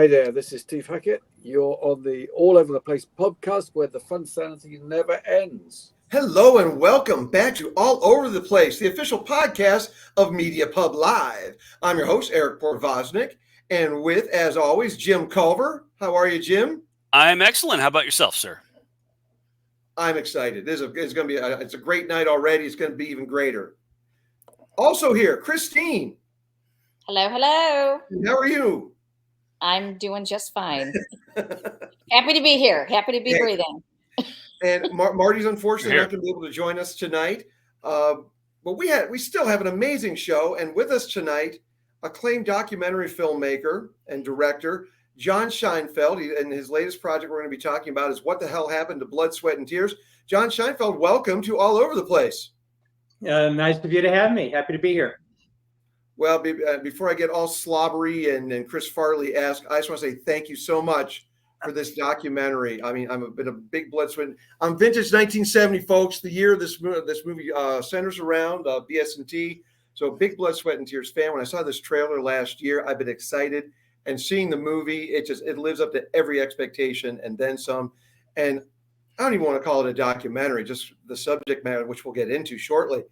Hi there, this is Steve Hackett. You're on the All Over the Place podcast where the fun sanity never ends. Hello and welcome back to All Over the Place, the official podcast of Media Pub Live. I'm your host, Eric Portvoznik, and with, as always, Jim Culver. How are you, Jim? I'm excellent. How about yourself, sir? I'm excited. It's going to be it's a great night already. It's going to be even greater. Also here, Christine. Hello, hello. How are you? I'm doing just fine. Happy to be here. Happy to be breathing. And Marty's unfortunately not going to be able to join us tonight. But we still have an amazing show. And with us tonight, acclaimed documentary filmmaker and director, John Scheinfeld. And his latest project we're going to be talking about is What the Hell Happened to Blood, Sweat, and Tears. John Scheinfeld, welcome to All Over the Place. Nice of you to have me. Happy to be here. Well, before I get all slobbery and Chris Farley-esque, I just want to say thank you so much for this documentary. I mean, I've been a big Blood, Sweat. I'm vintage 1970, folks. The year this movie centers around BS&T. So big Blood, Sweat, and Tears fan. When I saw this trailer last year, I've been excited. And seeing the movie, it lives up to every expectation and then some. And I don't even want to call it a documentary, just the subject matter, which we'll get into shortly.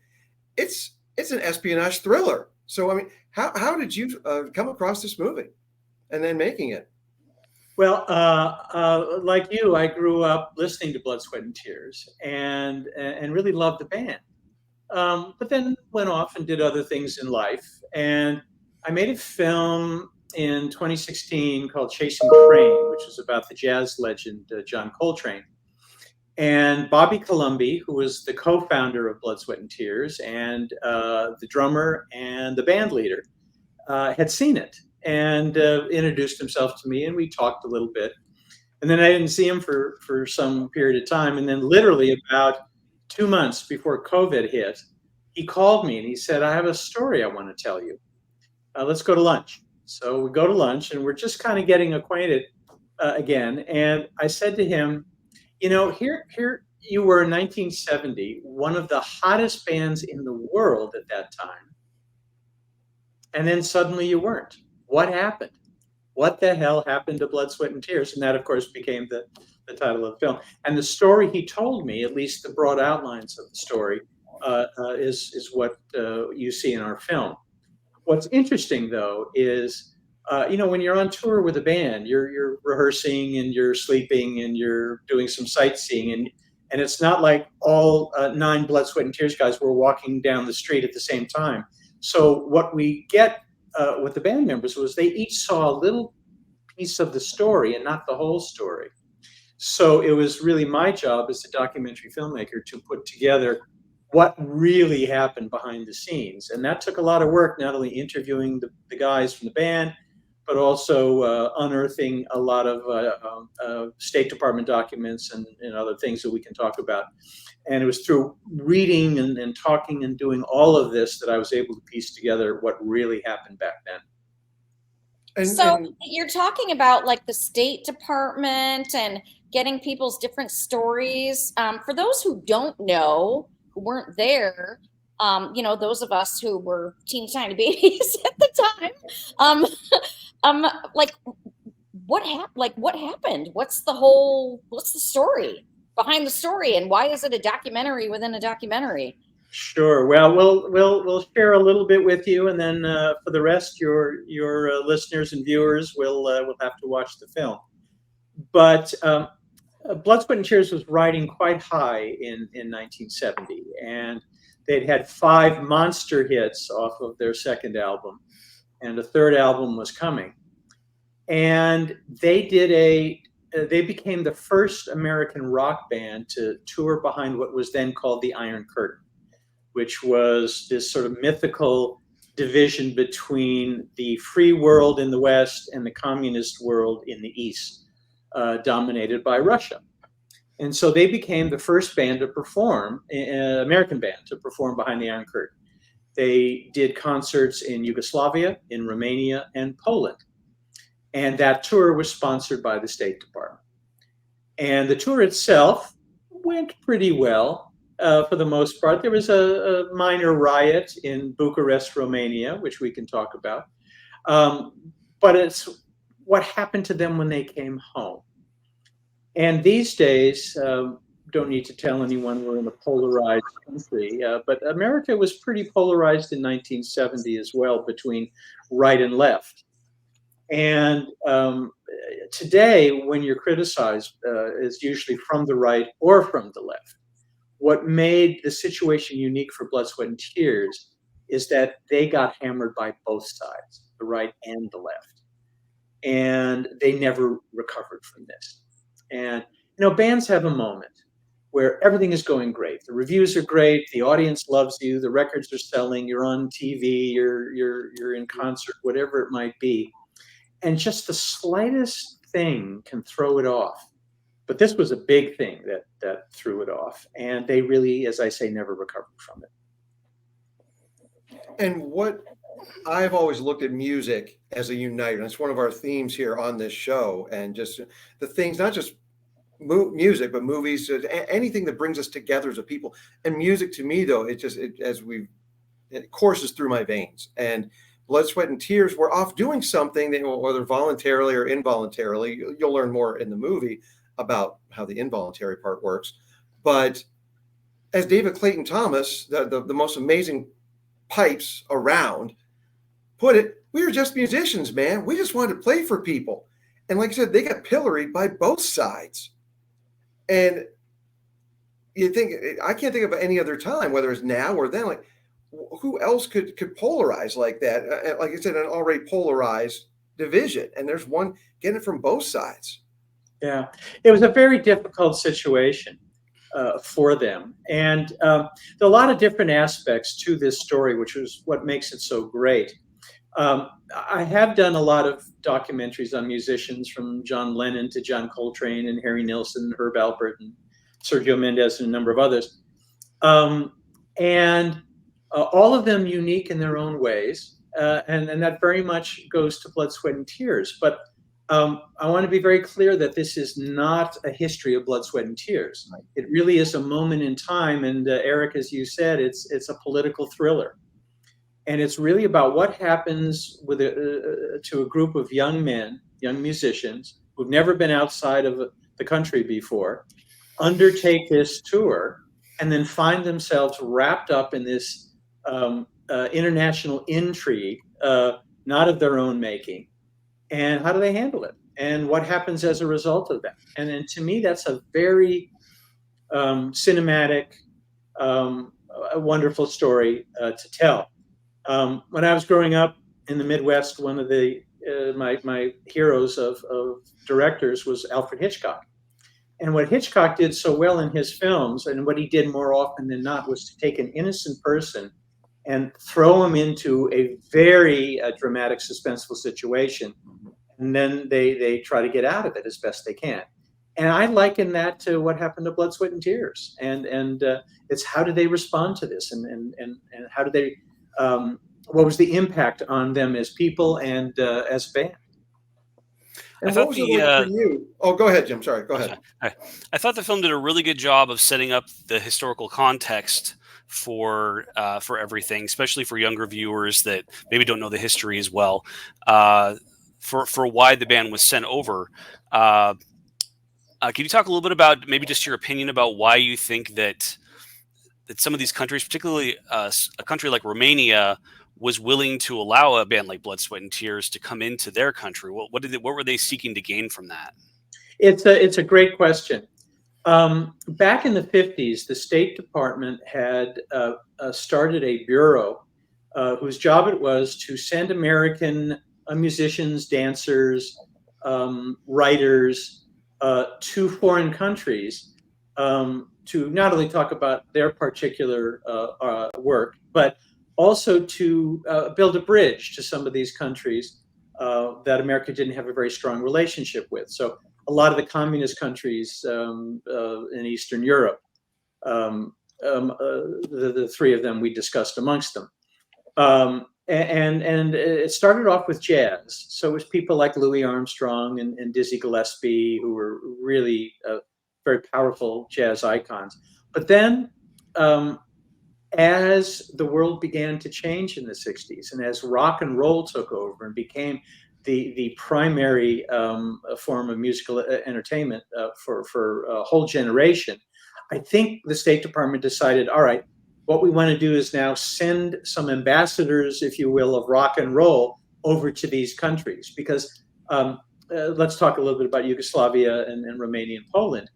It's an espionage thriller. So, I mean, how did you come across this movie and then making it? Well, like you, I grew up listening to Blood, Sweat, and Tears and really loved the band. But then went off and did other things in life. And I made a film in 2016 called Chasing Trane, which is about the jazz legend John Coltrane. And Bobby Colomby, who was the co-founder of Blood, Sweat, and Tears and the drummer and the band leader, had seen it and introduced himself to me, and we talked a little bit. And then I didn't see him for some period of time. And then literally about 2 months before COVID hit, he called me and he said, I have a story I want to tell you. Let's go to lunch. So we go to lunch and we're just kind of getting acquainted again. And I said to him, you know, here you were in 1970, one of the hottest bands in the world at that time. And then suddenly you weren't. What happened? What the hell happened to Blood, Sweat, and Tears? And that, of course, became the title of the film. And the story he told me, at least the broad outlines of the story, is what you see in our film. What's interesting, though, is when you're on tour with a band, you're rehearsing and you're sleeping and you're doing some sightseeing, and it's not like all 9 Blood, Sweat, and Tears guys were walking down the street at the same time. So what we get with the band members was they each saw a little piece of the story and not the whole story. So it was really my job as a documentary filmmaker to put together what really happened behind the scenes. And that took a lot of work, not only interviewing the guys from the band, but also unearthing a lot of State Department documents and other things that we can talk about. And it was through reading and talking and doing all of this that I was able to piece together what really happened back then. So you're talking about like the State Department and getting people's different stories. For those who don't know, who weren't there, those of us who were teeny tiny babies at the time, what happened? What's the story behind the story, and why is it a documentary within a documentary? Sure. Well, we'll share a little bit with you, and then for the rest, your listeners and viewers will have to watch the film. But Blood, Sweat, and Tears was riding quite high in 1970, and they'd had 5 monster hits off of their second album, and a third album was coming. And they became the first American rock band to tour behind what was then called the Iron Curtain, which was this sort of mythical division between the free world in the West and the communist world in the East, dominated by Russia. And so they became the first band to perform, American band to perform behind the Iron Curtain. They did concerts in Yugoslavia, in Romania, and Poland. And that tour was sponsored by the State Department. And the tour itself went pretty well for the most part. There was a minor riot in Bucharest, Romania, which we can talk about. But what happened to them when they came home. And these days, don't need to tell anyone we're in a polarized country, but America was pretty polarized in 1970 as well between right and left. And today, when you're criticized, is usually from the right or from the left. What made the situation unique for Blood, Sweat, and Tears is that they got hammered by both sides, the right and the left. And they never recovered from this. And, bands have a moment where everything is going great. The reviews are great. The audience loves you. The records are selling. You're on TV. You're in concert, whatever it might be. And just the slightest thing can throw it off. But this was a big thing that threw it off. And they really, as I say, never recovered from it. And what I've always looked at music as a uniter. And it's one of our themes here on this show. And just the things, not just music, but movies, anything that brings us together as a people. And music to me, though, it courses through my veins. And Blood, Sweat, and Tears were off doing something that, whether voluntarily or involuntarily, you'll learn more in the movie about how the involuntary part works. But as David Clayton Thomas, the most amazing pipes around, put it, we were just musicians, man. We just wanted to play for people. And like I said, they got pilloried by both sides. And you think, I can't think of any other time, whether it's now or then, like, who else could polarize like that? Like I said, an already polarized division. And there's one getting it from both sides. Yeah, it was a very difficult situation for them. And there are a lot of different aspects to this story, which is what makes it so great. I have done a lot of documentaries on musicians, from John Lennon to John Coltrane and Harry Nilsson and Herb Alpert and Sergio Mendes and a number of others. And all of them unique in their own ways. And that very much goes to Blood, Sweat, and Tears. But I want to be very clear that this is not a history of blood, sweat, and tears. It really is a moment in time. And Eric, as you said, it's a political thriller. And it's really about what happens with to a group of young men, young musicians, who've never been outside of the country before, undertake this tour, and then find themselves wrapped up in this international intrigue, not of their own making. And how do they handle it? And what happens as a result of that? And to me, that's a very cinematic, a wonderful story to tell. When I was growing up in the Midwest, one of the my heroes of directors was Alfred Hitchcock. And what Hitchcock did so well in his films, and what he did more often than not, was to take an innocent person and throw him into a very dramatic, suspenseful situation. And then they try to get out of it as best they can. And I liken that to what happened to Blood, Sweat, and Tears. And it's how do they respond to this? And how do they, what was the impact on them as people and as a band? And what was it like for you? Oh, go ahead, Jim. Sorry, go ahead. I thought the film did a really good job of setting up the historical context for everything, especially for younger viewers that maybe don't know the history as well, for why the band was sent over. Can you talk a little bit about maybe just your opinion about why you think that some of these countries, particularly a country like Romania, was willing to allow a band like Blood, Sweat, and Tears to come into their country? What were they seeking to gain from that? It's a great question. Back in the 50s, the State Department had started a bureau whose job it was to send American musicians, dancers, writers to foreign countries to not only talk about their particular work, but also to build a bridge to some of these countries that America didn't have a very strong relationship with. So a lot of the communist countries in Eastern Europe, the three of them we discussed amongst them. And it started off with jazz. So it was people like Louis Armstrong and Dizzy Gillespie, who were really very powerful jazz icons. But then as the world began to change in the 60s, and as rock and roll took over and became the primary form of musical entertainment for a whole generation, I think the State Department decided, all right, what we want to do is now send some ambassadors, if you will, of rock and roll over to these countries. Because let's talk a little bit about Yugoslavia and Romania and Poland.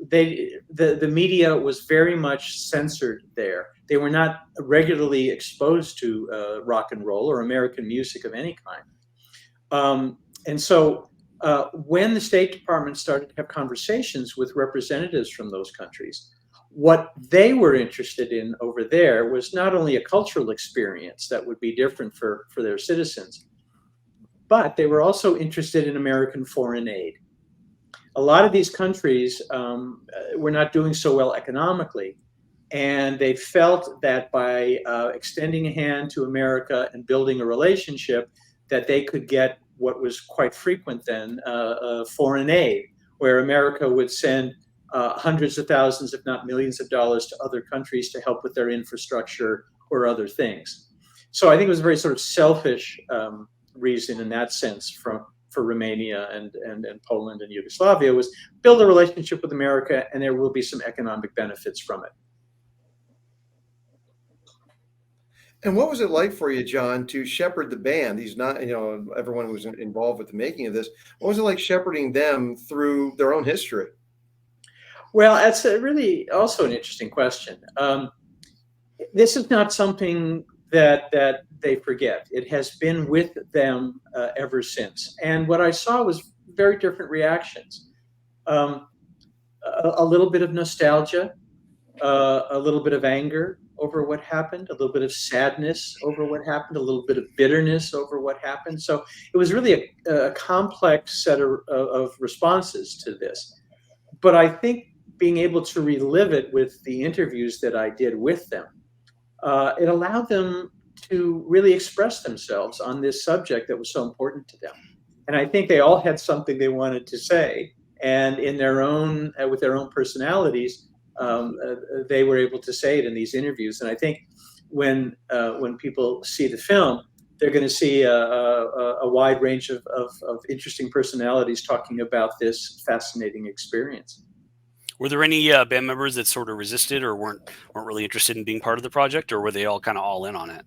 The media was very much censored there. They were not regularly exposed to rock and roll or American music of any kind. And so when the State Department started to have conversations with representatives from those countries, what they were interested in over there was not only a cultural experience that would be different for their citizens, but they were also interested in American foreign aid. A lot of these countries were not doing so well economically, and they felt that by extending a hand to America and building a relationship, that they could get what was quite frequent then, foreign aid, where America would send hundreds of thousands, if not millions of dollars to other countries to help with their infrastructure or other things. So I think it was a very sort of selfish reason in that sense for Romania and Poland and Yugoslavia, was build a relationship with America and there will be some economic benefits from it. And what was it like for you, John, to shepherd the band? These not, everyone who was involved with the making of this. What was it like shepherding them through their own history? Well, that's really also an interesting question. This is not something that they forget. It has been with them ever since. And what I saw was very different reactions. A little bit of nostalgia, a little bit of anger over what happened, a little bit of sadness over what happened, a little bit of bitterness over what happened. So it was really a complex set of responses to this. But I think being able to relive it with the interviews that I did with them, it allowed them to really express themselves on this subject that was so important to them. And I think they all had something they wanted to say, and in their own, with their own personalities, they were able to say it in these interviews. And I think when people see the film, they're going to see a wide range of interesting personalities talking about this fascinating experience. Were there any band members that sort of resisted or weren't really interested in being part of the project, or were they all kind of all in on it?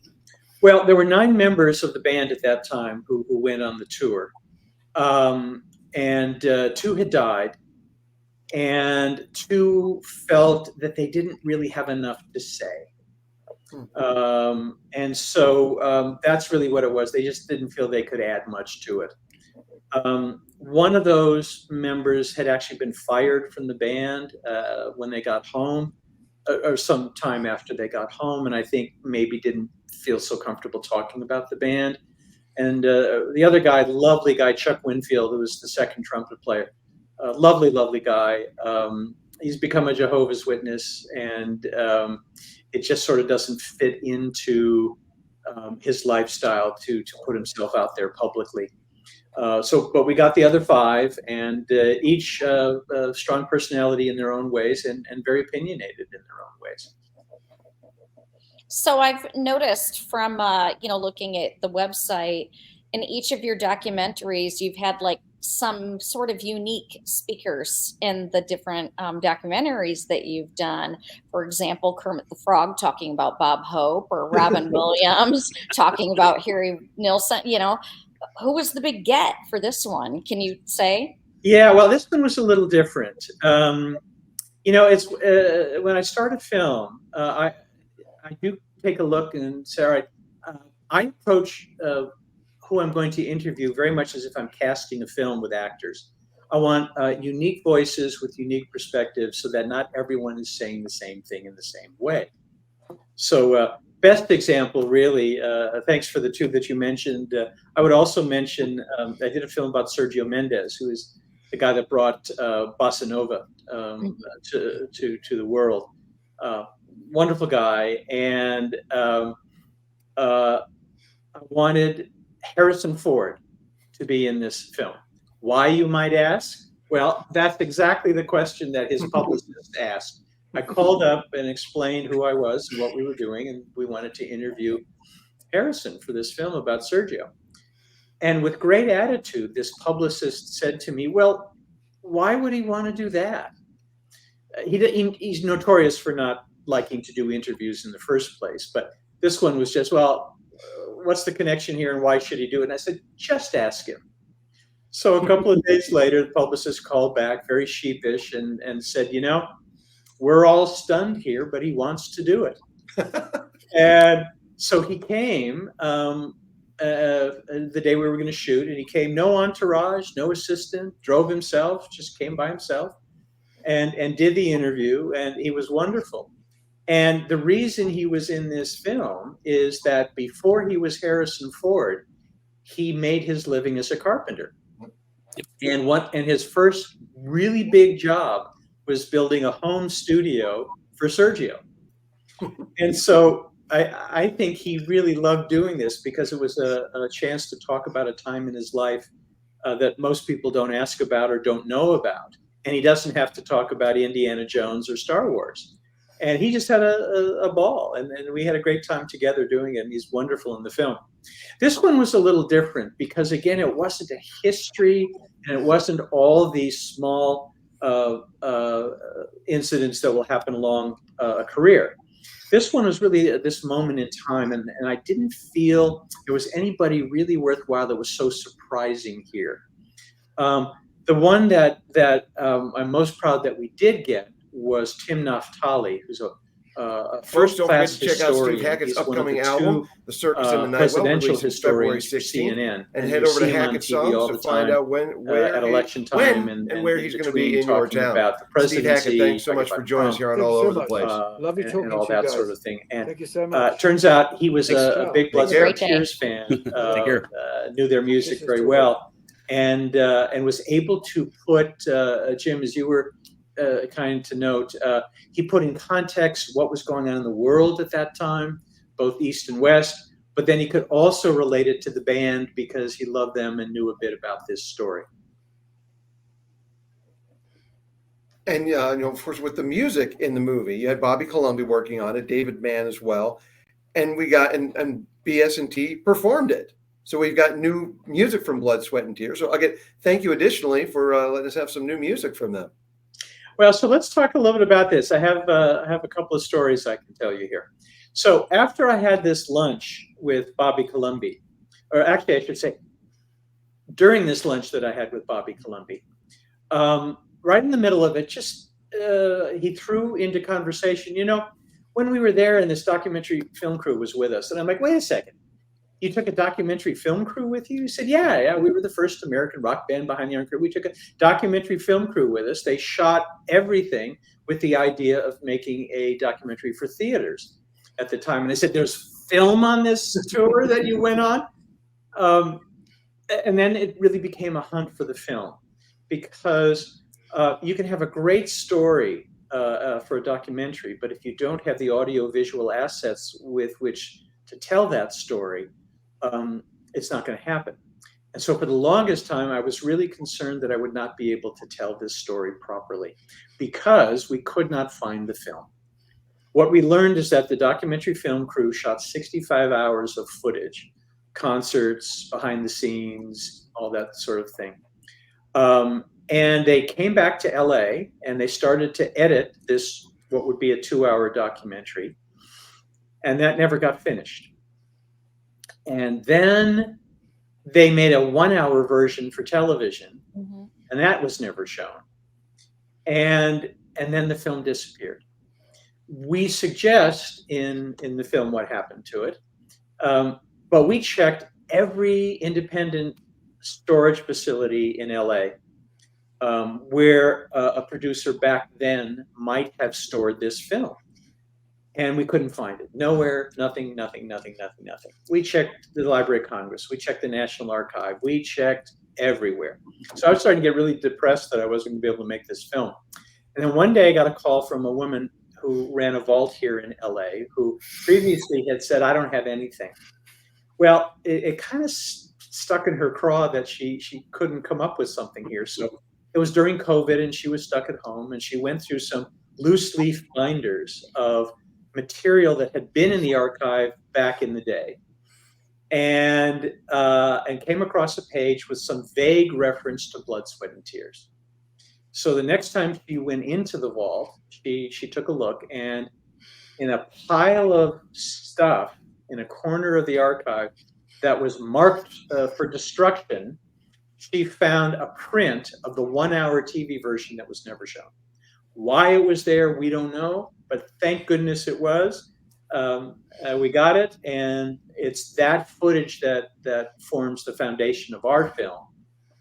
Well, there were 9 members of the band at that time who went on the tour, and 2 had died, and 2 felt that they didn't really have enough to say. And so that's really what it was. They just didn't feel they could add much to it. One of those members had actually been fired from the band when they got home, or some time after they got home, and I think maybe didn't feel so comfortable talking about the band. And the other guy, lovely guy, Chuck Winfield, who was the second trumpet player, lovely, lovely guy. He's become a Jehovah's Witness, and it just sort of doesn't fit into his lifestyle to put himself out there publicly. But we got the other 5, and each strong personality in their own ways, and very opinionated in their own ways. So I've noticed from looking at the website, in each of your documentaries, you've had like some sort of unique speakers in the different documentaries that you've done. For example, Kermit the Frog talking about Bob Hope, or Robin Williams talking about Harry Nilsson. Who was the big get for this one? Can you say? Yeah, well, this one was a little different. It's when I started film, I do take a look and say, all right, I approach who I'm going to interview very much as if I'm casting a film with actors. I want unique voices with unique perspectives so that not everyone is saying the same thing in the same way. So best example, really, thanks for the 2 that you mentioned. I would also mention, I did a film about Sergio Mendes, who is the guy that brought Bossa Nova to the world. Wonderful guy. And I wanted Harrison Ford to be in this film. Why, you might ask? Well, that's exactly the question that his publicist asked. I called up and explained who I was and what we were doing, and we wanted to interview Harrison for this film about Sergio. And with great attitude, this publicist said to me, well, why would he want to do that? He's notorious for not liking to do interviews in the first place, but this one was just, well, what's the connection here and why should he do it? And I said, just ask him. So a couple of days later, the publicist called back very sheepish and said, you know, we're all stunned here, but he wants to do it. And so he came the day we were going to shoot, and he came, no entourage, no assistant, drove himself, just came by himself and did the interview, and he was wonderful. And the reason he was in this film is that before he was Harrison Ford, he made his living as a carpenter. And his first really big job was building a home studio for Sergio. And so I think he really loved doing this because it was a chance to talk about a time in his life that most people don't ask about or don't know about. And he doesn't have to talk about Indiana Jones or Star Wars. And he just had a ball, and we had a great time together doing it. And he's wonderful in the film. This one was a little different because, again, it wasn't a history, and it wasn't all these small incidents that will happen along a career. This one was really at this moment in time, and I didn't feel there was anybody really worthwhile that was so surprising here. The one that I'm most proud that we did get was Tim Naftali, who's a First, don't forget first-class to check out Steve historian. Hackett's He's one of upcoming the album, two, The Circus and the Night. Well, presidential released February historians for 16th. CNN. And head you over to see him on Hackett's TV all songs the to find time, out where at election time and where he's going to be between in your talking town. about the Steve presidency, Hackett, thanks so talking much for about joining us here on Trump. All Thank Over you the so Place. much. Love you talking and to all you that guys. sort of thing. And Thank you so much. turns out he was Thanks. a big Blood, Have a Sweat, great and day. Tears fan, Take care. knew their music This is very terrific. well, and was able to put, Jim, as you were kind to note, he put in context what was going on in the world at that time, both East and West, but then he could also relate it to the band because he loved them and knew a bit about this story. And of course, with the music in the movie, you had Bobby Columbia working on it, David Mann as well, and we got and BS&T performed it. So we've got new music from Blood, Sweat, and Tears. So again, thank you additionally for letting us have some new music from them. Well, so let's talk a little bit about this. I have a couple of stories I can tell you here. So after I had this lunch with Bobby Columbia, or actually I should say, during this lunch that I had with Bobby Columbia, right in the middle of it, just he threw into conversation, when we were there and this documentary film crew was with us, and I'm like, wait a second, you took a documentary film crew with you? He said, yeah, we were the first American rock band behind the Iron Curtain. We took a documentary film crew with us. They shot everything with the idea of making a documentary for theaters at the time. And they said, there's film on this tour that you went on? And then it really became a hunt for the film, because you can have a great story for a documentary, but if you don't have the audio-visual assets with which to tell that story, it's not going to happen. And so for the longest time, I was really concerned that I would not be able to tell this story properly because we could not find the film. What we learned is that the documentary film crew shot 65 hours of footage, concerts, behind the scenes, all that sort of thing. And they came back to LA and they started to edit this, what would be a 2-hour documentary. And that never got finished. And then they made a 1-hour version for television, and that was never shown. And then the film disappeared. We suggest in the film what happened to it, but we checked every independent storage facility in LA where a producer back then might have stored this film. And we couldn't find it. Nowhere, nothing. We checked the Library of Congress. We checked the National Archive. We checked everywhere. So I was starting to get really depressed that I wasn't going to be able to make this film. And then one day I got a call from a woman who ran a vault here in LA, who previously had said, I don't have anything. Well, it kind of stuck in her craw that she couldn't come up with something here. So it was during COVID and she was stuck at home, and she went through some loose leaf binders of material that had been in the archive back in the day. and came across a page with some vague reference to Blood, Sweat, and Tears. So the next time she went into the vault, she took a look, and in a pile of stuff in a corner of the archive that was marked for destruction, she found a print of the 1-hour TV version that was never shown. Why it was there, we don't know, but thank goodness it was. We got it, and it's that footage that forms the foundation of our film,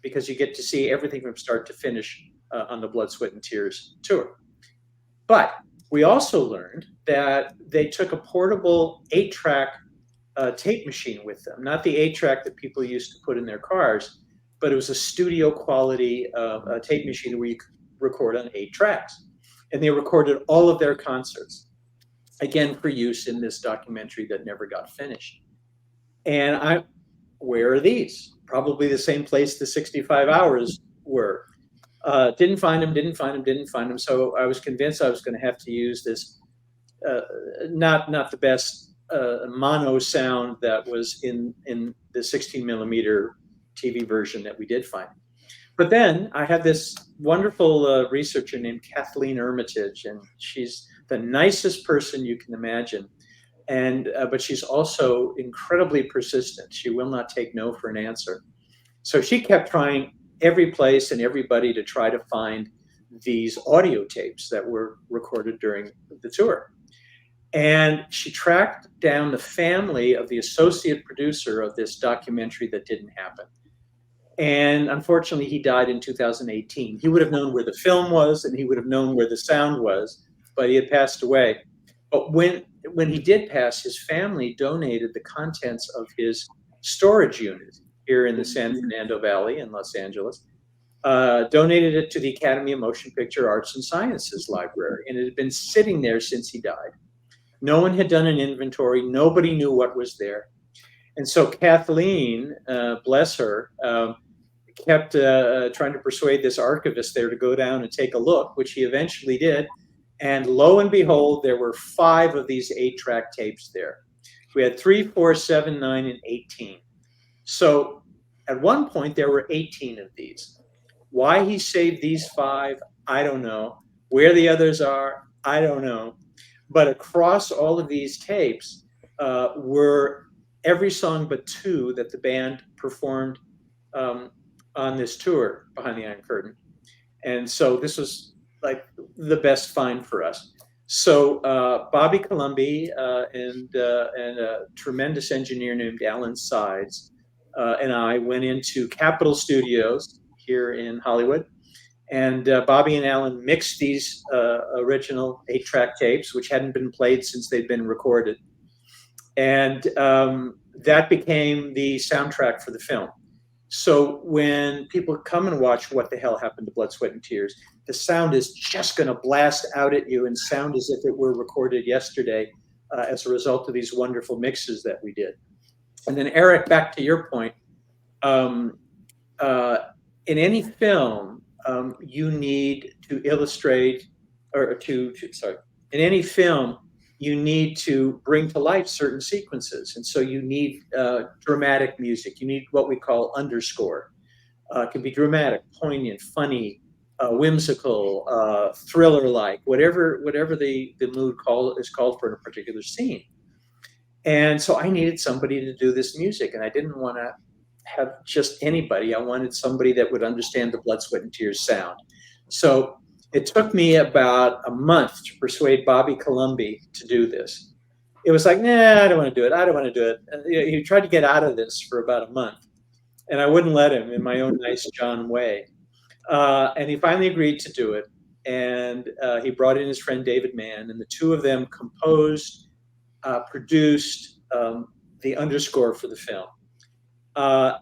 because you get to see everything from start to finish on the Blood, Sweat, and Tears tour. But we also learned that they took a portable 8-track tape machine with them, not the 8-track that people used to put in their cars, but it was a studio quality tape machine where you could record on 8 tracks. And they recorded all of their concerts, again, for use in this documentary that never got finished. And where are these? Probably the same place the 65 hours were. Didn't find them. So I was convinced I was going to have to use this, not the best mono sound that was in the 16 millimeter TV version that we did find. But then I had this wonderful researcher named Kathleen Armitage, and she's the nicest person you can imagine. And but she's also incredibly persistent. She will not take no for an answer. So she kept trying every place and everybody to try to find these audio tapes that were recorded during the tour. And she tracked down the family of the associate producer of this documentary that didn't happen. And unfortunately, he died in 2018. He would have known where the film was, and he would have known where the sound was, but he had passed away. But when he did pass, his family donated the contents of his storage unit here in the San Fernando Valley in Los Angeles, donated it to the Academy of Motion Picture Arts and Sciences Library, and it had been sitting there since he died. No one had done an inventory. Nobody knew what was there. And so Kathleen, bless her, kept trying to persuade this archivist there to go down and take a look, which he eventually did. And lo and behold, there were 5 of these 8-track tapes there. We had 3, 4, 7, 9, and 18. So at one point, there were 18 of these. Why he saved these 5, I don't know. Where the others are, I don't know. But across all of these tapes were every song but 2 that the band performed on this tour, Behind the Iron Curtain. And so this was like the best find for us. So Bobby Colomby and a tremendous engineer named Alan Sides and I went into Capitol Studios here in Hollywood. And Bobby and Alan mixed these original 8-track tapes, which hadn't been played since they'd been recorded. And that became the soundtrack for the film. So when people come and watch What the Hell Happened to Blood, Sweat, and Tears, the sound is just going to blast out at you and sound as if it were recorded yesterday as a result of these wonderful mixes that we did. And then, Eric, back to your point, in any film, you need to illustrate, in any film, you need to bring to life certain sequences. And so you need dramatic music. You need what we call underscore. It can be dramatic, poignant, funny, whimsical, thriller-like, whatever the mood is called for in a particular scene. And so I needed somebody to do this music, and I didn't want to have just anybody. I wanted somebody that would understand the Blood, Sweat, and Tears sound. So it took me about a month to persuade Bobby Colomby to do this. It was like, nah, I don't want to do it. I don't want to do it. And, he tried to get out of this for about a month, and I wouldn't let him in my own nice John way. And he finally agreed to do it. And he brought in his friend David Mann, and the two of them composed, produced the underscore for the film.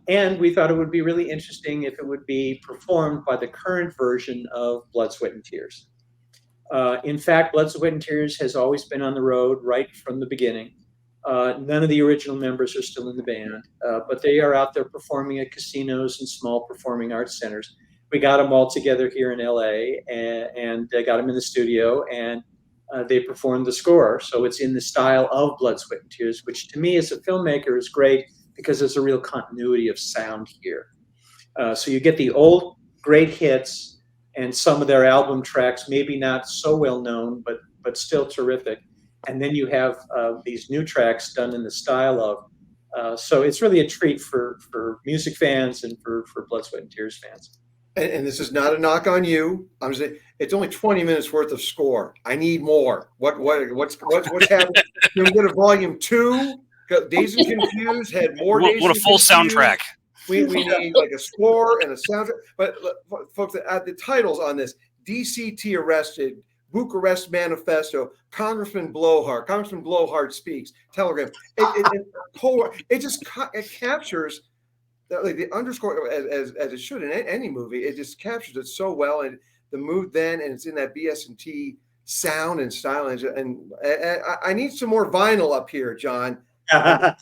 And we thought it would be really interesting if it would be performed by the current version of Blood, Sweat, and Tears. In fact, Blood, Sweat, and Tears has always been on the road right from the beginning. None of the original members are still in the band, but they are out there performing at casinos and small performing arts centers. We got them all together here in LA and got them in the studio, and they performed the score. So it's in the style of Blood, Sweat, and Tears, which to me as a filmmaker is great because there's a real continuity of sound here. So you get the old great hits and some of their album tracks, maybe not so well known, but still terrific. And then you have these new tracks done in the style of. So it's really a treat for music fans and for Blood, Sweat, and Tears fans. And this is not a knock on you. I'm saying it's only 20 minutes worth of score. I need more. What's happening? Can we get a volume 2? Dazed and Confused had more. What a full soundtrack. We need like a score and a soundtrack. But folks, the titles on this: DCT arrested, Bucharest Manifesto, Congressman Blowhard speaks, Telegram. It captures. Like the underscore as it should in any movie, it just captures it so well, and the mood then, and it's in that BS&T sound and style, and I need some more vinyl up here, John. But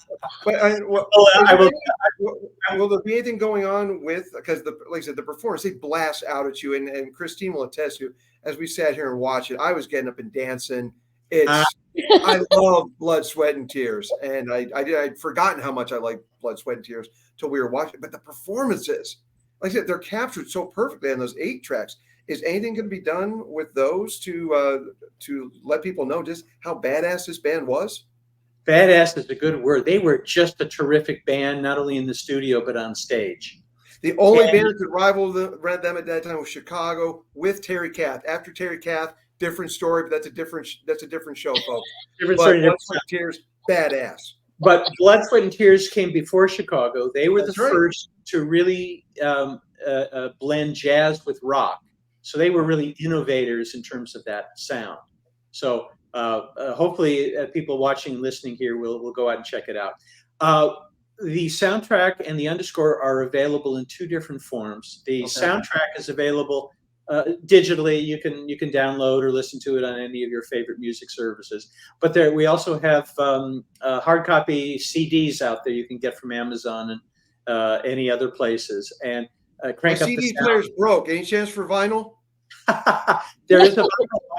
will there be anything going on with, because like I said, the performance, they blast out at you, and Christine will attest to, as we sat here and watched it, I was getting up and dancing. I love Blood, Sweat, and Tears, and I'd forgotten how much I like Blood, Sweat, and Tears till we were watching. But the performances, like I said, they're captured so perfectly on those 8 tracks. Is anything going to be done with those to let people know just how badass this band was? Badass is a good word. They were just a terrific band, not only in the studio but on stage. The only band that could rival them at that time was Chicago with Terry Kath. After Terry Kath, different story, but that's a different show, folks. Different story. Blood, Sweat, and Tears, badass. But Blood, Sweat, and Tears came before Chicago. They were the right. first to really blend jazz with rock. So they were really innovators in terms of that sound. So hopefully people watching and listening here will go out and check it out. The soundtrack and the underscore are available in 2 different forms. The soundtrack is available digitally. You can download or listen to it on any of your favorite music services. But we also have hard copy CDs out there you can get from Amazon and any other places. And crank My up CD the sound. player's broke. Any chance for vinyl? There is a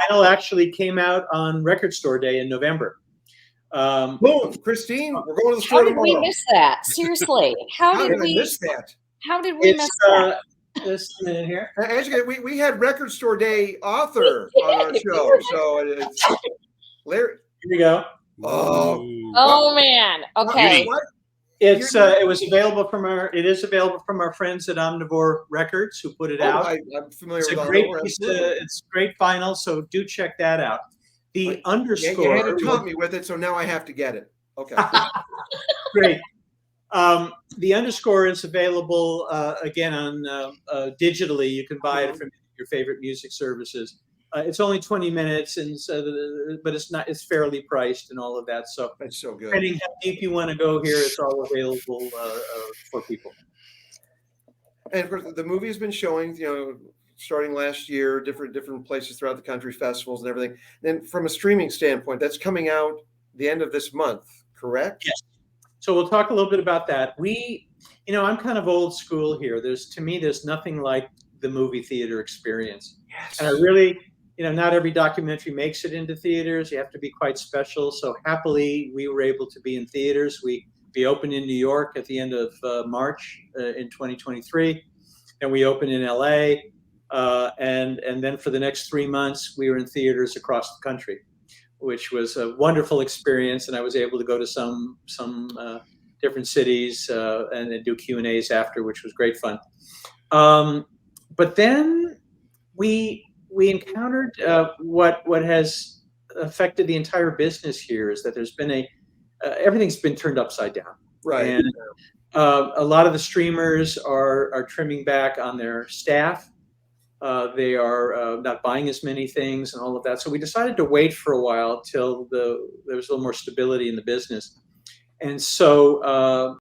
vinyl actually came out on Record Store Day in November. Boom, Christine, we're going to the store How did tomorrow. we miss that? Seriously, how did we miss that? How did we miss that? Just a minute here. Actually, we had Record Store Day author on our show, so it's Larry. Here we go. Oh man. Okay. It is available from our friends at Omnivore Records who put it out. I'm familiar It's with a great Omnivore. piece. It's great vinyl, so do check that out. The underscore. You had to taunt me with it, so now I have to get it. Okay. Great. The underscore is available again on digitally. You can buy it from your favorite music services. It's only 20 minutes, and but it's fairly priced and all of that. So that's so good. Depending how deep you want to go here, it's all available for people. And of course, the movie has been showing, starting last year, different places throughout the country, festivals and everything. Then from a streaming standpoint, that's coming out the end of this month, correct? Yes. So we'll talk a little bit about that. I'm kind of old school here. There's nothing like the movie theater experience. Yes. And I really, not every documentary makes it into theaters. You have to be quite special. So happily, we were able to be in theaters. We opened in New York at the end of March in 2023, and we opened in LA. And then for the next 3 months, we were in theaters across the country, which was a wonderful experience. And I was able to go to some different cities and then do Q&As after, which was great fun. But then we encountered what has affected the entire business here is that there's been everything's been turned upside down. Right. And a lot of the streamers are trimming back on their staff. They are not buying as many things and all of that. So we decided to wait for a while till there was a little more stability in the business. And so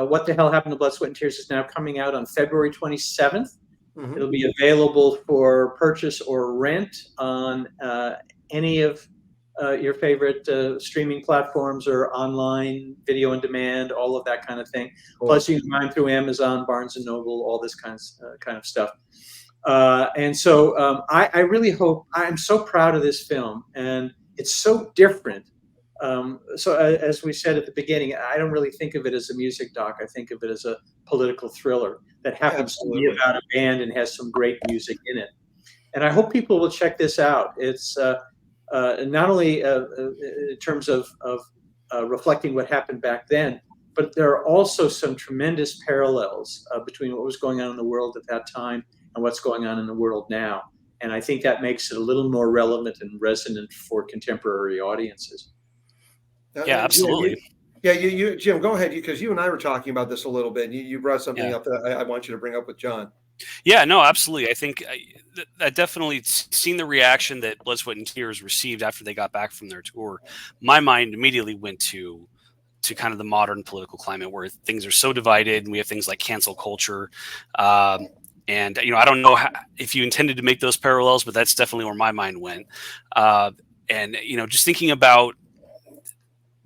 What the Hell Happened to Blood, Sweat, and Tears is now coming out on February 27th. Mm-hmm. It'll be available for purchase or rent on any of your favorite streaming platforms or online video on demand, all of that kind of thing. Cool. Plus you can find through Amazon, Barnes & Noble, all this kind of stuff. And so I really hope, I'm so proud of this film, and it's so different So as we said at the beginning, I don't really think of it as a music doc. I think of it as a political thriller that happens to be about a band and has some great music in it. And I hope people will check this out. It's not only in terms of reflecting what happened back then, but there are also some tremendous parallels between what was going on in the world at that time and what's going on in the world now. And I think that makes it a little more relevant and resonant for contemporary audiences. Yeah, absolutely. You Jim, go ahead, because you and I were talking about this a little bit. You brought something up that I want you to bring up with John. Yeah, no, absolutely. I think I definitely seen the reaction that Blood, Sweat, and Tears received after they got back from their tour. My mind immediately went to kind of the modern political climate where things are so divided, and we have things like cancel culture. And I don't know if you intended to make those parallels, but that's definitely where my mind went. And just thinking about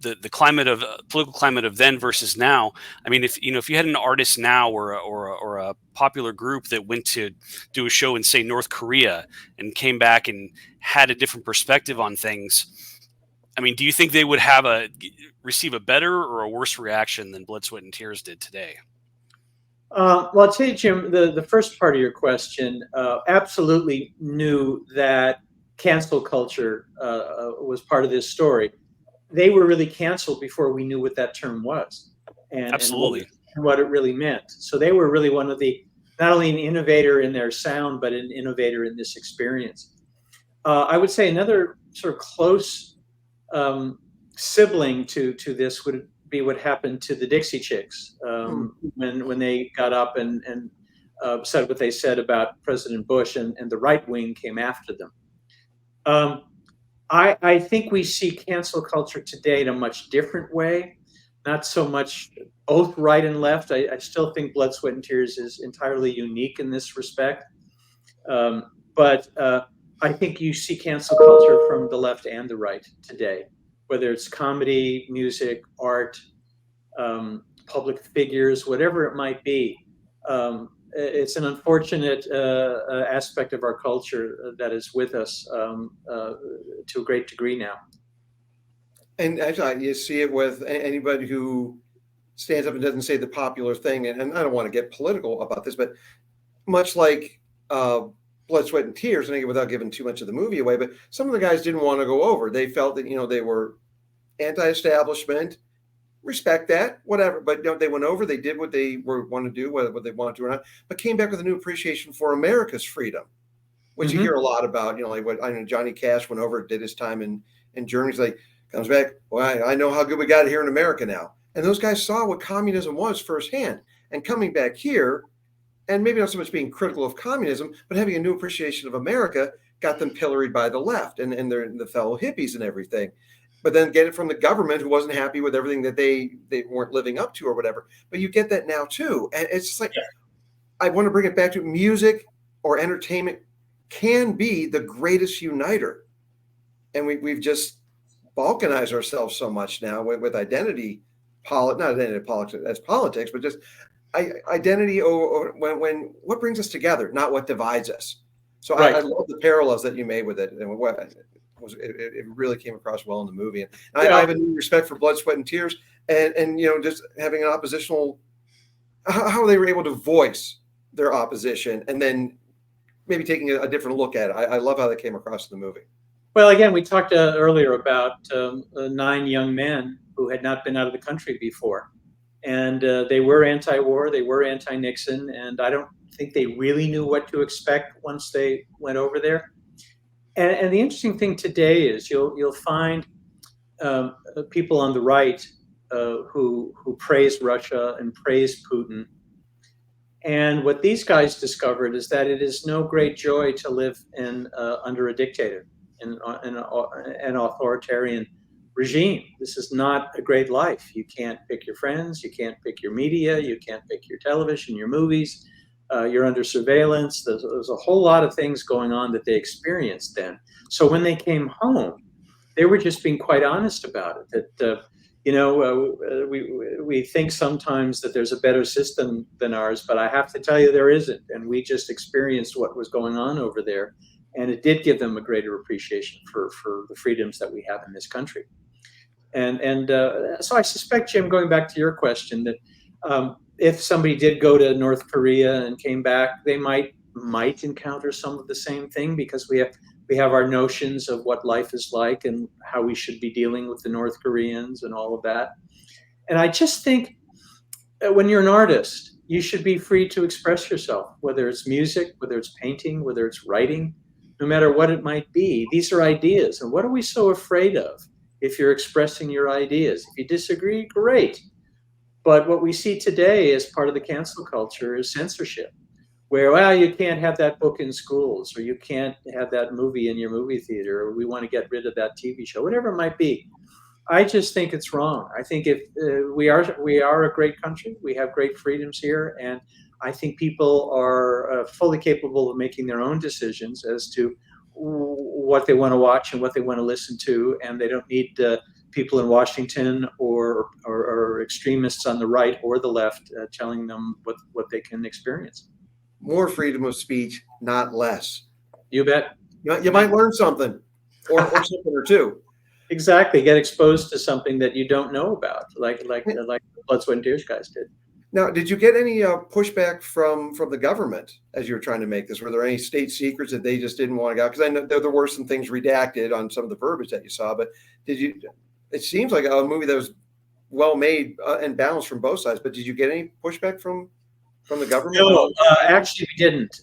the climate of political climate of then versus now. I mean, if you had an artist now or a popular group that went to do a show in, say, North Korea and came back and had a different perspective on things, I mean, do you think they would receive a better or a worse reaction than Blood, Sweat, and Tears did today? Well, I'll tell you, Jim, the first part of your question absolutely knew that cancel culture was part of this story. They were really canceled before we knew what that term was and what it really meant. So they were really one of not only an innovator in their sound, but an innovator in this experience. I would say another sort of close sibling to this would be what happened to the Dixie Chicks when they got up and said what they said about President Bush, and the right wing came after them. I think we see cancel culture today in a much different way, not so much both right and left. I still think Blood, Sweat, and Tears is entirely unique in this respect. But I think you see cancel culture from the left and the right today, whether it's comedy, music, art, public figures, whatever it might be. It's an unfortunate aspect of our culture that is with us to a great degree now. And actually, you see it with anybody who stands up and doesn't say the popular thing. And I don't want to get political about this, but much like Blood, Sweat, and Tears, and without giving too much of the movie away, but some of the guys didn't want to go over. They felt that, they were anti-establishment. Respect that, whatever. But they went over, they did what they want to do, what they want to or not, but came back with a new appreciation for America's freedom, which you hear a lot about, like what I know Johnny Cash went over, did his time in Germany. He's like, comes back, well, I know how good we got it here in America now. And those guys saw what communism was firsthand. And coming back here, and maybe not so much being critical of communism, but having a new appreciation of America got them pilloried by the left and the fellow hippies and everything. But then get it from the government who wasn't happy with everything that they weren't living up to or whatever. But you get that now too. And it's just like, I want to bring it back to music or entertainment can be the greatest uniter. And we've just balkanized ourselves so much now with identity, not identity politics as politics, but just identity or when what brings us together, not what divides us. So I love the parallels that you made with it. And it really came across well in the movie. And I have a new respect for Blood, Sweat, and Tears, and just having an oppositional, how they were able to voice their opposition, and then maybe taking a different look at it. I love how that came across in the movie. Well, again, we talked earlier about 9 young men who had not been out of the country before, and they were anti-war, they were anti-Nixon, and I don't think they really knew what to expect once they went over there. And the interesting thing today is you'll find people on the right who praise Russia and praise Putin. And what these guys discovered is that it is no great joy to live under a dictator, in an authoritarian regime. This is not a great life. You can't pick your friends, you can't pick your media, you can't pick your television, your movies. You're under surveillance. There's a whole lot of things going on that they experienced then. So when they came home, they were just being quite honest about it. That we think sometimes that there's a better system than ours, but I have to tell you there isn't. And we just experienced what was going on over there, and it did give them a greater appreciation for the freedoms that we have in this country. So I suspect, Jim, going back to your question, that if somebody did go to North Korea and came back, they might encounter some of the same thing, because we have our notions of what life is like and how we should be dealing with the North Koreans and all of that. And I just think when you're an artist, you should be free to express yourself, whether it's music, whether it's painting, whether it's writing, no matter what it might be. These are ideas. And what are we so afraid of if you're expressing your ideas? If you disagree, great. But what we see today as part of the cancel culture is censorship, where, well, you can't have that book in schools, or you can't have that movie in your movie theater, or we want to get rid of that TV show, whatever it might be. I just think it's wrong. I think if we are a great country, we have great freedoms here, and I think people are fully capable of making their own decisions as to what they want to watch and what they want to listen to, and they don't need people in Washington or extremists on the right or the left telling them what they can experience. More freedom of speech, not less. You bet. You might learn something, or something or two. Exactly. Get exposed to something that you don't know about, like the Blood, Sweat, and Tears guys did. Now, did you get any pushback from the government as you were trying to make this? Were there any state secrets that they just didn't want to go? Because I know there were some things redacted on some of the verbiage that you saw, but did you? It seems like a movie that was well made and balanced from both sides. But did you get any pushback from the government? No, actually, we didn't.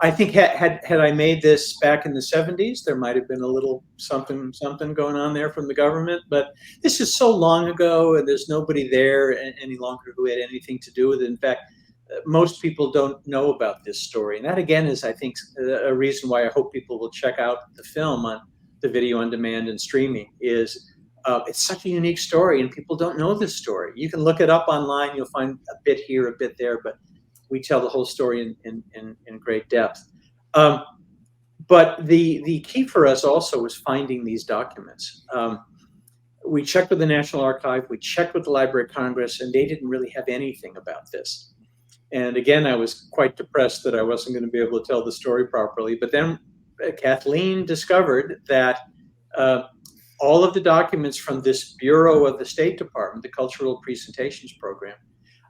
I think had I made this back in the 70s, there might have been a little something going on there from the government. But this is so long ago, and there's nobody there any longer who had anything to do with it. In fact, most people don't know about this story. And that, again, is, I think, a reason why I hope people will check out the film on the video on demand and streaming. Is it's such a unique story, and people don't know this story. You can look it up online. You'll find a bit here, a bit there, but we tell the whole story in great depth. But the key for us also was finding these documents. We checked with the National Archive, we checked with the Library of Congress, and they didn't really have anything about this. And again, I was quite depressed that I wasn't going to be able to tell the story properly. But then Kathleen discovered that all of the documents from this bureau of the State Department, the Cultural Presentations Program,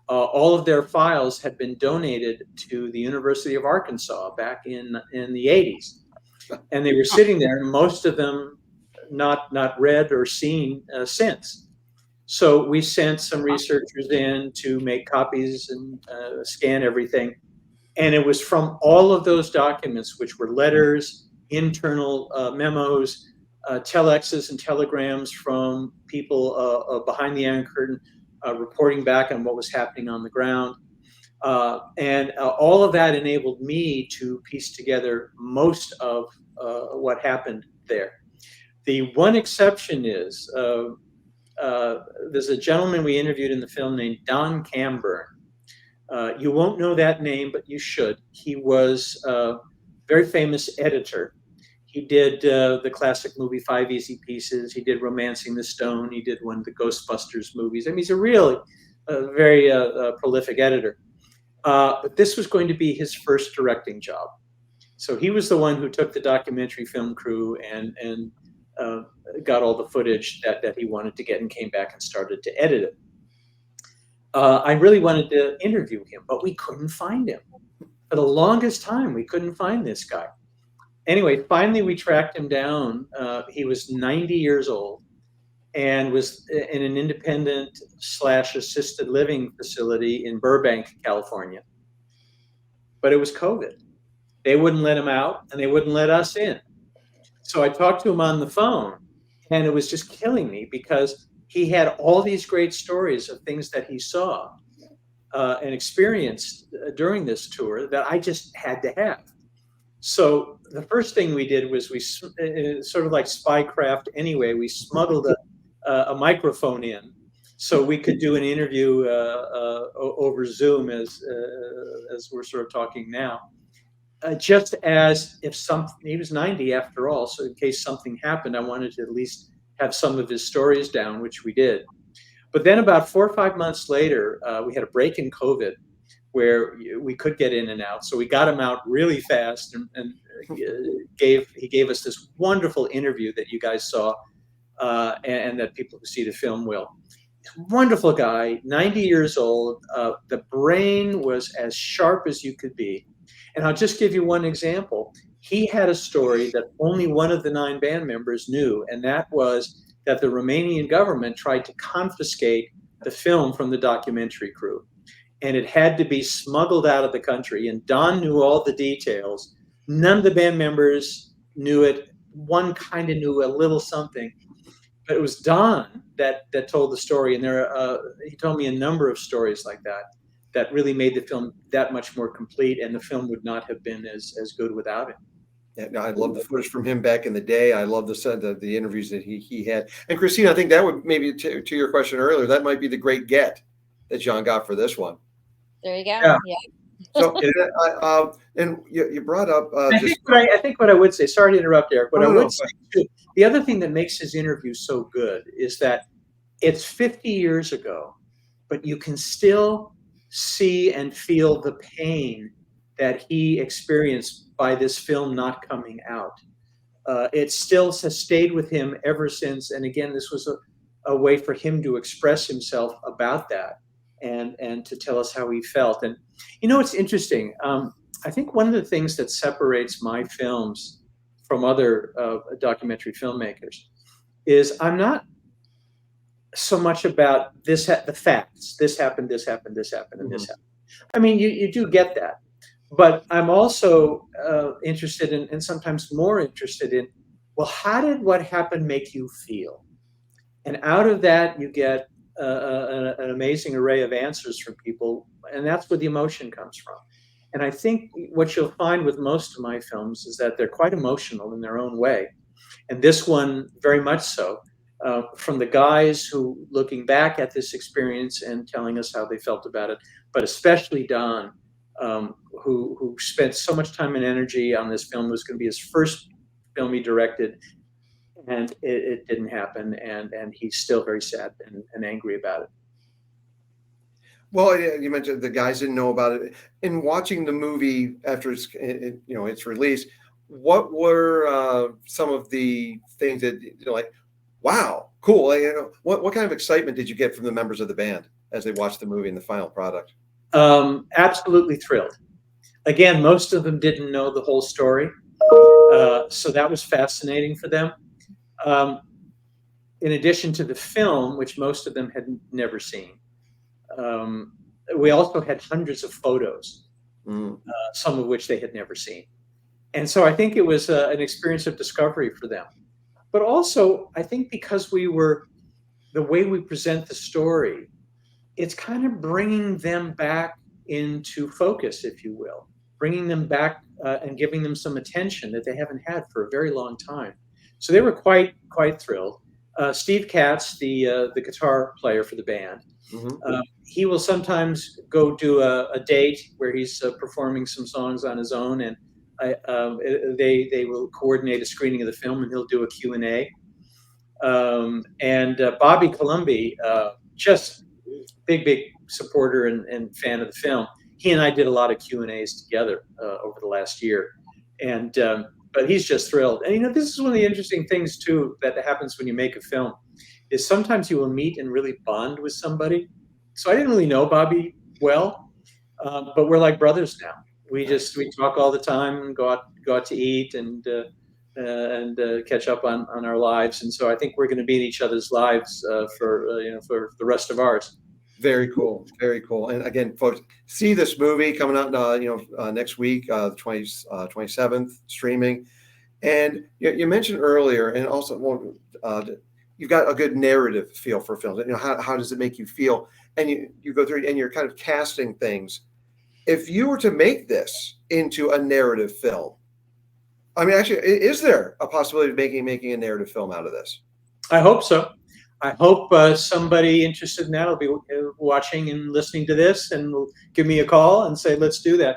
all of their files had been donated to the University of Arkansas back in the 80s. And they were sitting there, and most of them not read or seen since. So we sent some researchers in to make copies and scan everything. And it was from all of those documents, which were letters, internal memos, telexes and telegrams from people behind the Iron Curtain, reporting back on what was happening on the ground. And all of that enabled me to piece together most of what happened there. The one exception is there's a gentleman we interviewed in the film named Don Camburn. You won't know that name, but you should. He was a very famous editor. He did the classic movie 5 Easy Pieces. He did Romancing the Stone. He did one of the Ghostbusters movies. I mean, he's a really very prolific editor. But this was going to be his first directing job. So he was the one who took the documentary film crew and got all the footage that he wanted to get and came back and started to edit it. I really wanted to interview him, but we couldn't find him. For the longest time, we couldn't find this guy. Anyway, finally we tracked him down. He was 90 years old and was in an independent/assisted living facility in Burbank, California. But it was COVID. They wouldn't let him out, and they wouldn't let us in. So I talked to him on the phone, and it was just killing me because he had all these great stories of things that he saw and experienced during this tour that I just had to have. So the first thing we did was we sort of like spycraft anyway, we smuggled a microphone in so we could do an interview over Zoom as we're sort of talking now. Just as if he was 90 after all, so in case something happened, I wanted to at least have some of his stories down, which we did. But then about 4 or 5 months later, we had a break in COVID where we could get in and out. So we got him out really fast and he gave us this wonderful interview that you guys saw and that people who see the film will. Wonderful guy, 90 years old. The brain was as sharp as you could be. And I'll just give you one example. He had a story that only one of the 9 band members knew, and that was that the Romanian government tried to confiscate the film from the documentary crew. And it had to be smuggled out of the country. And Don knew all the details. None of the band members knew it. One kind of knew a little something. But it was Don that told the story. And he told me a number of stories like that really made the film that much more complete. And the film would not have been as good without it. Yeah, no, I love the footage from him back in the day. I love the interviews that he had. And Christine, I think that would maybe to your question earlier, that might be the great get that John got for this one. There you go. Yeah. So, and you brought up. I think what I would say. Sorry to interrupt, Eric. What I would say too, the other thing that makes his interview so good is that it's 50 years ago, but you can still see and feel the pain that he experienced by this film not coming out. It still has stayed with him ever since. And again, this was a way for him to express himself about that and to tell us how he felt. And it's interesting. I think one of the things that separates my films from other documentary filmmakers is I'm not so much about the facts. This happened, this happened, this happened, and this happened. I mean, you do get that. But I'm also interested in, and sometimes more interested in, well, how did what happened make you feel? And out of that, you get an amazing array of answers from people, and that's where the emotion comes from. And I think what you'll find with most of my films is that they're quite emotional in their own way. And this one, very much so, from the guys who, looking back at this experience and telling us how they felt about it, but especially Don, who spent so much time and energy on this film. It was going to be his first film he directed, and it didn't happen, and he's still very sad and angry about it. Well, you mentioned the guys didn't know about it. In watching the movie after its release, what were some of the things that like, wow, cool? What kind of excitement did you get from the members of the band as they watched the movie and the final product? Absolutely thrilled. Again, most of them didn't know the whole story, so that was fascinating for them. In addition to the film, which most of them had never seen, we also had hundreds of photos, some of which they had never seen. And so I think it was an experience of discovery for them. But also, I think because the way we present the story, it's kind of bringing them back into focus, if you will, bringing them back and giving them some attention that they haven't had for a very long time. So they were quite thrilled. Steve Katz, the guitar player for the band, he will sometimes go do a date where he's performing some songs on his own, and they will coordinate a screening of the film, and he'll do a Q&A. And Bobby Columbi, just big supporter and fan of the film. He and I did a lot of Q&As together over the last year, and but he's just thrilled. And this is one of the interesting things too that happens when you make a film, is sometimes you will meet and really bond with somebody. So I didn't really know Bobby well, but we're like brothers now. We talk all the time and go out to eat and catch up on our lives. And so I think we're going to be in each other's lives for the rest of ours. Very cool. Very cool. And again, folks, see this movie coming out, next week, the 27th, streaming. And you mentioned earlier, and also you've got a good narrative feel for films. How does it make you feel? And you go through and you're kind of casting things. If you were to make this into a narrative film, I mean, actually, is there a possibility of making a narrative film out of this? I hope so. I hope somebody interested in that will be watching and listening to this and will give me a call and say, let's do that.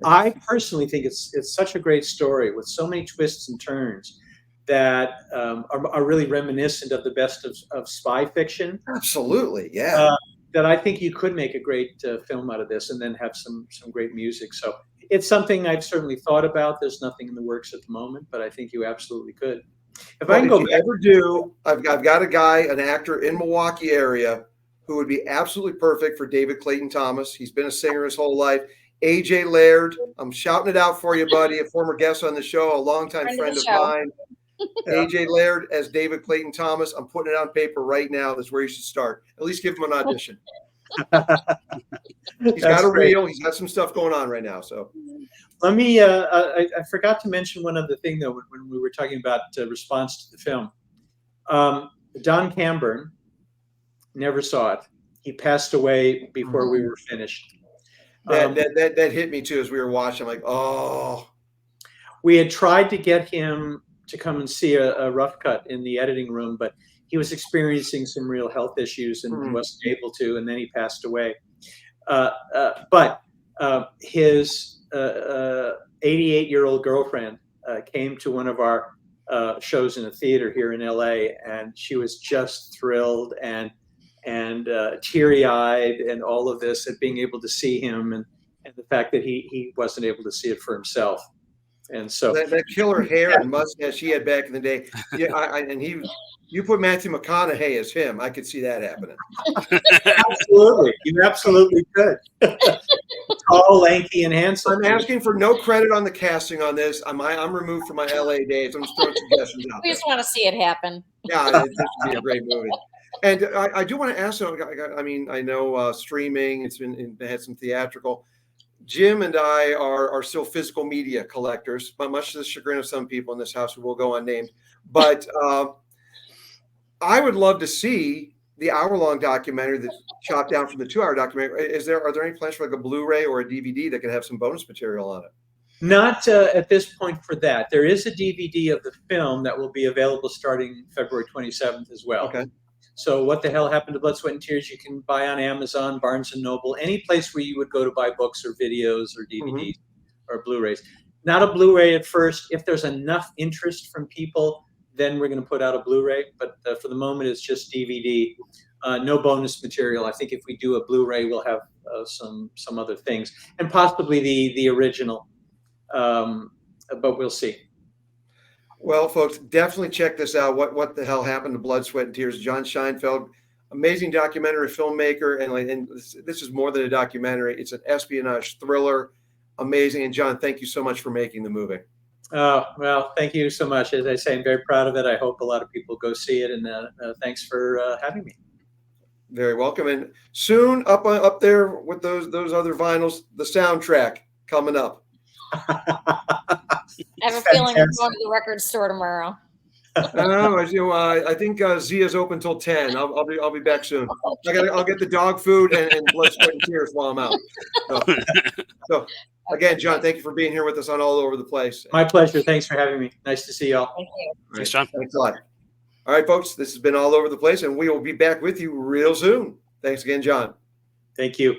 I personally think it's such a great story with so many twists and turns that are really reminiscent of the best of spy fiction. Absolutely, yeah. That I think you could make a great film out of this and then have some great music. So it's something I've certainly thought about. There's nothing in the works at the moment, but I think you absolutely could. If Well, I can go if you back, ever do, I've got a guy, an actor in Milwaukee area who would be absolutely perfect for David Clayton Thomas. He's been a singer his whole life. AJ Laird, I'm shouting it out for you, buddy. A former guest on the show, a longtime friend of mine. AJ Laird as David Clayton Thomas. I'm putting it on paper right now. That's where you should start. At least give him an audition. He's got a reel. He's got some stuff going on right now. So let me. I forgot to mention one other thing though when we were talking about response to the film. Don Camburn never saw it. He passed away before we were finished. That hit me too as we were watching. I'm like, oh. We had tried to get him to come and see a rough cut in the editing room, but he was experiencing some real health issues and wasn't able to, and then he passed away. But his 88-year-old girlfriend came to one of our shows in a theater here in LA, and she was just thrilled and teary-eyed and all of this at being able to see him and the fact that he wasn't able to see it for himself. And so that killer hair and mustache he had back in the day. Yeah, you put Matthew McConaughey as him. I could see that happening. Absolutely. You absolutely could. Tall, lanky, and handsome. I'm asking for no credit on the casting on this. I'm removed from my LA days. I'm just throwing suggestions out We just want to see it happen. Yeah, this would be a great movie. And I do want to ask, I mean, I know streaming, it had some theatrical. Jim and I are still physical media collectors, but much to the chagrin of some people in this house who will go unnamed. But I would love to see the hour-long documentary that's chopped down from the 2-hour documentary. Are there any plans for like a Blu-ray or a DVD that could have some bonus material on it? Not at this point for that. There is a DVD of the film that will be available starting February 27th as well. Okay. So What the Hell Happened to Blood, Sweat, and Tears, you can buy on Amazon, Barnes & Noble, any place where you would go to buy books or videos or DVDs or Blu-rays. Not a Blu-ray at first. If there's enough interest from people, then we're going to put out a Blu-ray. But for the moment, it's just DVD. No bonus material. I think if we do a Blu-ray, we'll have some other things. And possibly the original. But we'll see. Well, folks, definitely check this out. What the Hell Happened to Blood, Sweat, and Tears? John Scheinfeld, amazing documentary filmmaker, and this is more than a documentary. It's an espionage thriller. Amazing. And John, thank you so much for making the movie. Well, thank you so much. As I say, I'm very proud of it. I hope a lot of people go see it, and thanks for having me. Very welcome. And soon up there with those other vinyls, the soundtrack coming up. I have a feeling we're going to the record store tomorrow. I think Zia's open till 10. I'll be back soon. I'll get the dog food and Blood, Sweat, and Tears while I'm out. So again, John, thank you for being here with us on All Over the Place. My pleasure. Thanks for having me. Nice to see y'all. Thank you. Thanks, John. Thanks a lot. All right, folks, this has been All Over the Place, and we will be back with you real soon. Thanks again, John. Thank you.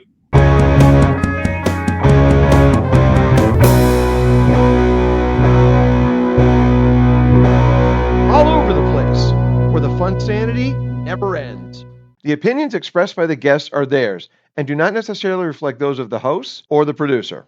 All Over the Place, where the fun sanity never ends. The opinions expressed by the guests are theirs and do not necessarily reflect those of the hosts or the producer.